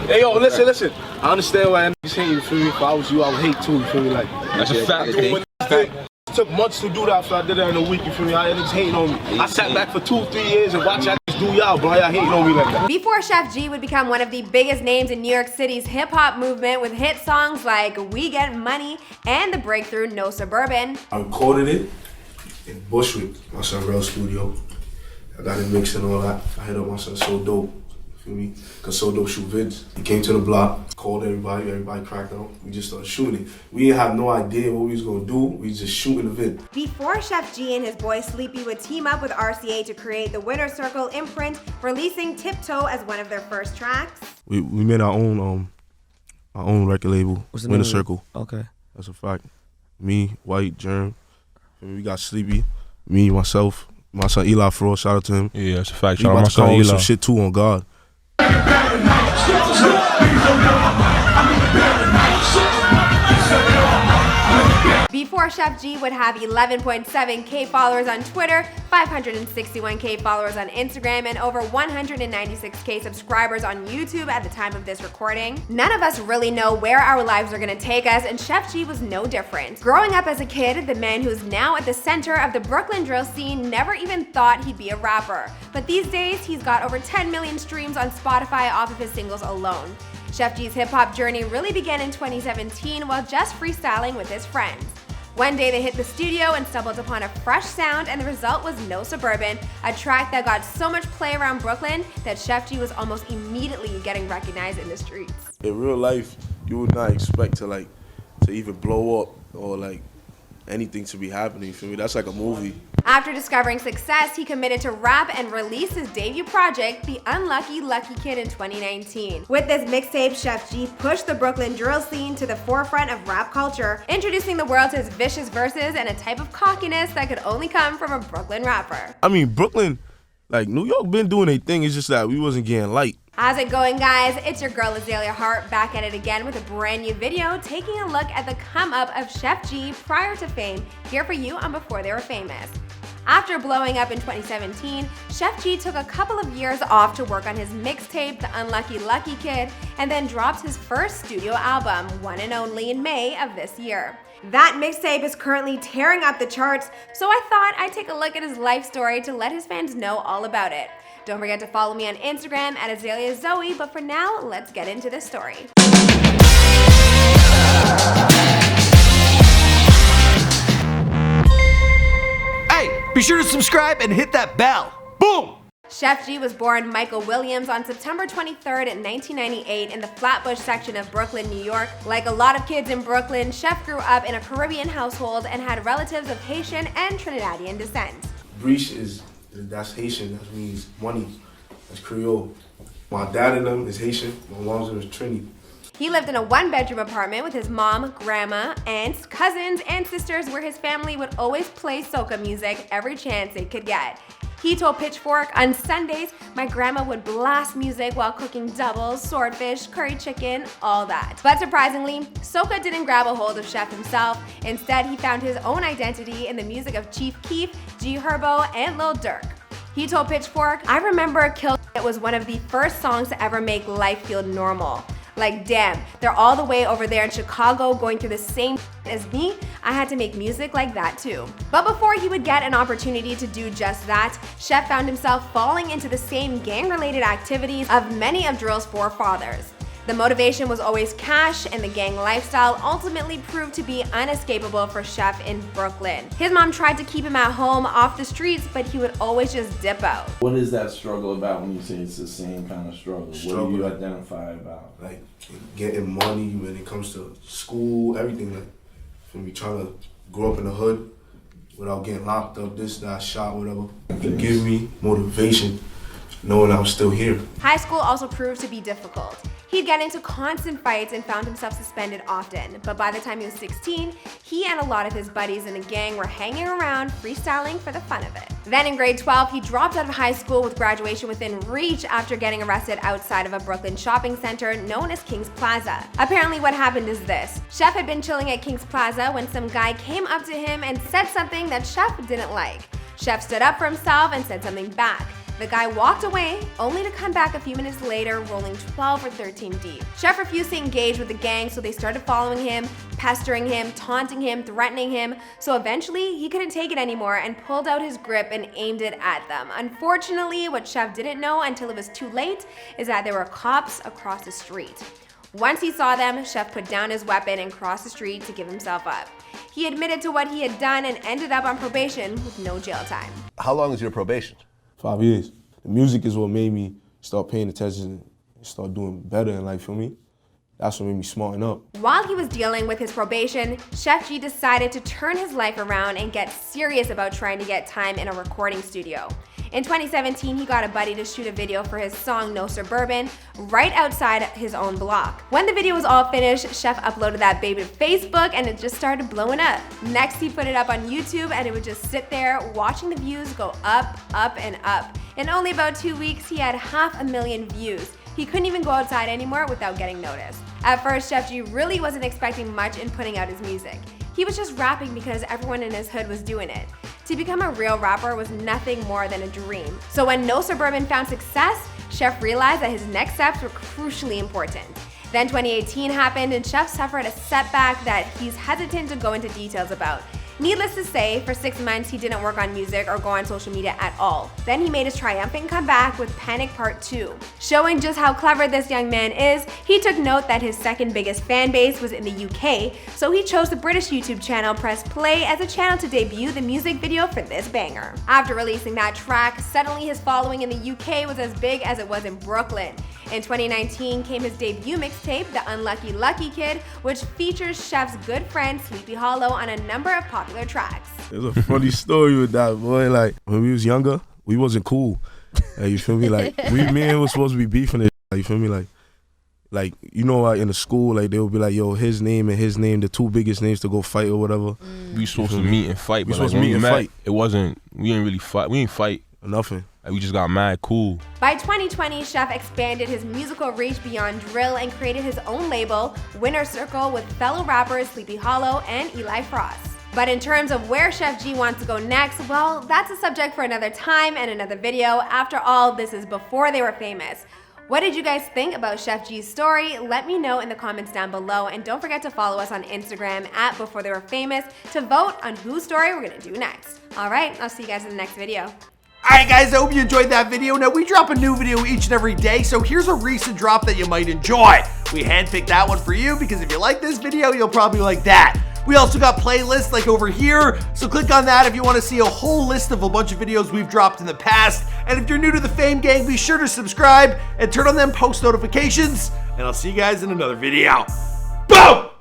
Hey yo, listen. I understand why niggas hate you, feel me? If I was you, I would hate too, you feel me? Like, that's a fact. It took months to do that after I did it in a week, you feel me? Y'all niggas hating on me. I sat back for 2-3 years and watched y'all niggas do y'all, bro. Y'all hating on me like that. Before Sheff G would become one of the biggest names in New York City's hip-hop movement with hit songs like We Get Money and the breakthrough No Suburban. I recorded it in Bushwick, my son Real Studio. I got it mixed and all that. I hit up my son So Dope. Feel me? Cause So Dope shoot vids. He came to the block, called everybody cracked out. We just started shooting it. We didn't have no idea what we was gonna do. We was just shooting the vid. Before Sheff G and his boy Sleepy would team up with RCA to create the Winners Circle Imprint, releasing Tiptoe as one of their first tracks. We made our own record label, Winners Circle. Okay. That's a fact. Me, White, Germ. We got Sleepy, me, myself, my son Eli Frost, shout out to him. Yeah, that's a fact. Shout out to my son Eli. Some shit too on God. Before Sheff G would have 11.7K followers on Twitter, 561K followers on Instagram, and over 196K subscribers on YouTube at the time of this recording. None of us really know where our lives are gonna take us, and Sheff G was no different. Growing up as a kid, the man who's now at the center of the Brooklyn drill scene never even thought he'd be a rapper. But these days, he's got over 10 million streams on Spotify off of his singles alone. Sheff G's hip-hop journey really began in 2017 while just freestyling with his friends. One day they hit the studio and stumbled upon a fresh sound, and the result was No Suburban, a track that got so much play around Brooklyn that Sheff G was almost immediately getting recognized in the streets. In real life, you would not expect to even blow up or anything to be happening, you feel me? That's like a movie. After discovering success, he committed to rap and released his debut project, The Unlucky Lucky Kid, in 2019. With this mixtape, Sheff G pushed the Brooklyn drill scene to the forefront of rap culture, introducing the world to his vicious verses and a type of cockiness that could only come from a Brooklyn rapper. I mean, Brooklyn, New York been doing their thing, it's just that we wasn't getting light. How's it going, guys? It's your girl Azalea Hart back at it again with a brand new video taking a look at the come up of Sheff G prior to fame, here for you on Before They Were Famous. After blowing up in 2017, Sheff G took a couple of years off to work on his mixtape, The Unlucky Lucky Kid, and then dropped his first studio album, One and Only, in May of this year. That mixtape is currently tearing up the charts, so I thought I'd take a look at his life story to let his fans know all about it. Don't forget to follow me on Instagram at AzaleaZoe, but for now, let's get into this story. Be sure to subscribe and hit that bell. Boom! Sheff G was born Michael Williams on September 23rd, 1998 in the Flatbush section of Brooklyn, New York. Like a lot of kids in Brooklyn, Sheff grew up in a Caribbean household and had relatives of Haitian and Trinidadian descent. Breach that's Haitian, that means money, that's Creole. My dad and them is Haitian, my mom's name is Trini. He lived in a one-bedroom apartment with his mom, grandma, aunts, cousins, and sisters, where his family would always play soca music every chance they could get. He told Pitchfork, on Sundays, my grandma would blast music while cooking doubles, swordfish, curry chicken, all that. But surprisingly, soca didn't grab a hold of Sheff himself. Instead, he found his own identity in the music of Chief Keef, G Herbo, and Lil Durk. He told Pitchfork, I remember Kill It was one of the first songs to ever make life feel normal. Like, damn, they're all the way over there in Chicago going through the same as me. I had to make music like that too. But before he would get an opportunity to do just that, Sheff found himself falling into the same gang-related activities of many of drill's forefathers. The motivation was always cash, and the gang lifestyle ultimately proved to be unescapable for Sheff in Brooklyn. His mom tried to keep him at home off the streets, but he would always just dip out. What is that struggle about when you say it's the same kind of struggle? What do you identify about? Like getting money when it comes to school, everything. From me trying to grow up in the hood without getting locked up, this, that, shot, whatever. To give me motivation, knowing I'm still here. High school also proved to be difficult. He'd get into constant fights and found himself suspended often, but by the time he was 16, he and a lot of his buddies in the gang were hanging around, freestyling for the fun of it. Then in grade 12, he dropped out of high school with graduation within reach after getting arrested outside of a Brooklyn shopping center known as King's Plaza. Apparently what happened is this. Sheff had been chilling at King's Plaza when some guy came up to him and said something that Sheff didn't like. Sheff stood up for himself and said something back. The guy walked away, only to come back a few minutes later rolling 12 or 13 deep. Sheff refused to engage with the gang, so they started following him, pestering him, taunting him, threatening him. So eventually, he couldn't take it anymore and pulled out his grip and aimed it at them. Unfortunately, what Sheff didn't know until it was too late is that there were cops across the street. Once he saw them, Sheff put down his weapon and crossed the street to give himself up. He admitted to what he had done and ended up on probation with no jail time. How long is your probation? 5 years. The music is what made me start paying attention and start doing better in life, feel me? That's what made me smarten up. While he was dealing with his probation, Sheff G decided to turn his life around and get serious about trying to get time in a recording studio. In 2017, he got a buddy to shoot a video for his song No Suburban right outside his own block. When the video was all finished, Sheff uploaded that baby to Facebook and it just started blowing up. Next, he put it up on YouTube and it would just sit there watching the views go up, up, and up. In only about 2 weeks, he had 500,000 views. He couldn't even go outside anymore without getting noticed. At first, Sheff G really wasn't expecting much in putting out his music. He was just rapping because everyone in his hood was doing it. To become a real rapper was nothing more than a dream. So when No Suburban found success, Sheff realized that his next steps were crucially important. Then 2018 happened and Sheff suffered a setback that he's hesitant to go into details about. Needless to say, for 6 months he didn't work on music or go on social media at all. Then he made his triumphant comeback with Panic Part 2. Showing just how clever this young man is, he took note that his second biggest fan base was in the UK, so he chose the British YouTube channel Press Play as a channel to debut the music video for this banger. After releasing that track, suddenly his following in the UK was as big as it was in Brooklyn. In 2019 came his debut mixtape, The Unlucky Lucky Kid, which features Sheff's good friend Sleepy Hallow on a number of popular tracks. There's a funny story with that, boy. Like, when we was younger, we wasn't cool. You feel me? Like, me and him was supposed to be beefing it. You feel me? Like you know, like in the school, like they would be like, yo, his name and his name, the two biggest names to go fight or whatever. We supposed to meet and fight, We but supposed like, to meet and fight. It wasn't, we didn't really fight. We didn't fight. Nothing. Like, we just got mad cool. By 2020, Sheff expanded his musical reach beyond drill and created his own label, Winners Circle, with fellow rappers Sleepy Hallow and Eli Frost. But in terms of where Sheff G wants to go next, well, that's a subject for another time and another video. After all, this is before they were famous. What did you guys think about Sheff G's story? Let me know in the comments down below, and don't forget to follow us on Instagram at Before They Were Famous to vote on whose story we're gonna do next. All right, I'll see you guys in the next video. Alright guys, I hope you enjoyed that video. Now we drop a new video each and every day, so here's a recent drop that you might enjoy. We handpicked that one for you because if you like this video, you'll probably like that. We also got playlists like over here, so click on that if you want to see a whole list of a bunch of videos we've dropped in the past. And if you're new to the Fame Gang, be sure to subscribe and turn on them post notifications, and I'll see you guys in another video. Boom!